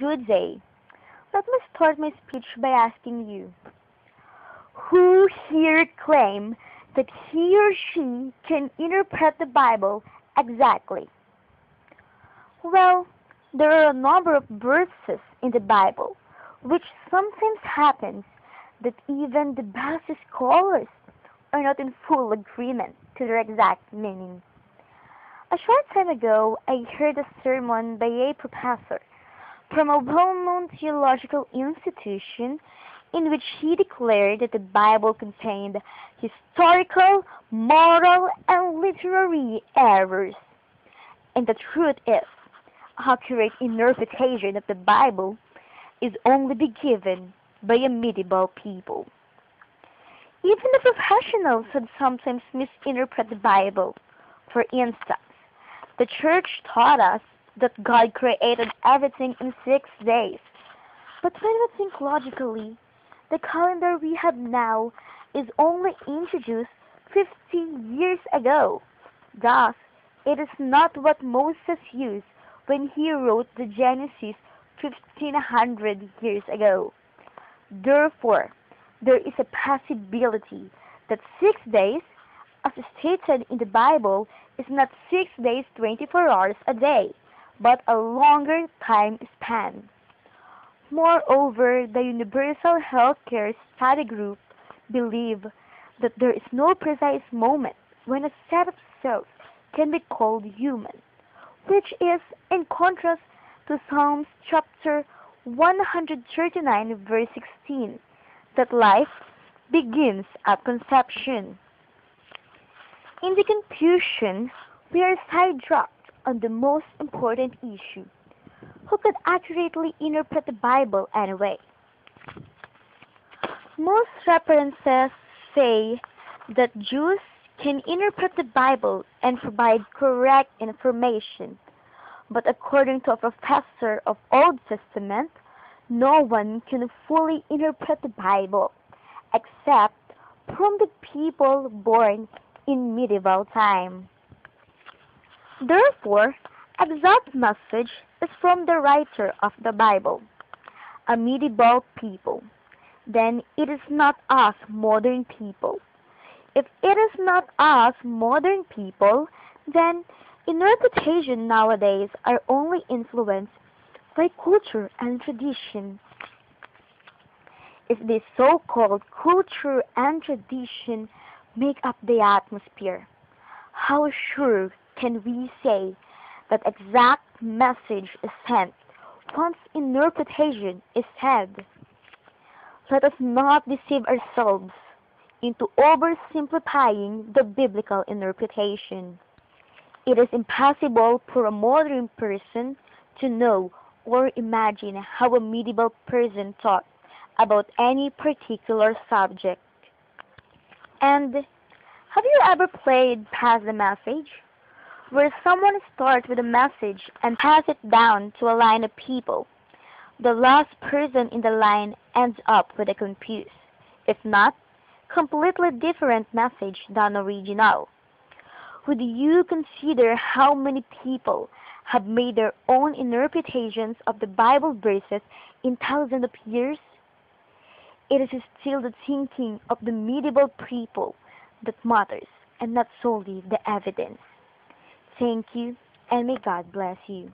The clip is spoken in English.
good day. Let me start my speech by asking you, who here claim that he or she can interpret the Bible exactly? Well, there are a number of verses in the Bible which sometimes happens that even the best scholars are not in full agreement to their exact meaning. A short time ago, I heard a sermon by a professor from a well-known theological institution in which he declared that the Bible contained historical, moral, and literary errors. And the truth is, accurate interpretation of the Bible is only be given by a medieval people. Even the professionals had sometimes misinterpreted the Bible. For instance, the church taught us that God created everything in 6 days. But when we think logically, the calendar we have now is only introduced 50 years ago. Thus, it is not what Moses used when he wrote the Genesis 1500 years ago. Therefore, there is a possibility that 6 days, as stated in the Bible, is not 6 days 24 hours a day, but a longer time span. Moreover, the Universal Healthcare Study Group believe that there is no precise moment when a set of cells can be called human, which is in contrast to Psalms chapter 139 verse 16, that life begins at conception. In the confusion, we are sidetracked on the most important issue. Who could accurately interpret the Bible anyway? Most references say that Jews can interpret the Bible and provide correct information, but according to a professor of Old Testament, no one can fully interpret the Bible except from the people born in medieval time. Therefore, exact message is from the writer of the Bible, a medieval people. Then it is not us modern people. If it is not us modern people, then interpretation nowadays are only influenced by culture and tradition. If this so-called culture and tradition make up the atmosphere, how sure can we say that exact message is sent once interpretation is said? Let us not deceive ourselves into oversimplifying the biblical interpretation. It is impossible for a modern person to know or imagine how a medieval person thought about any particular subject. And have you ever played Pass the Message, where someone starts with a message and pass it down to a line of people? The last person in the line ends up with a confused, if not completely different message than original. Would you consider how many people have made their own interpretations of the Bible verses in thousands of years? It is still the thinking of the medieval people that matters, and not solely the evidence. Thank you, and may God bless you.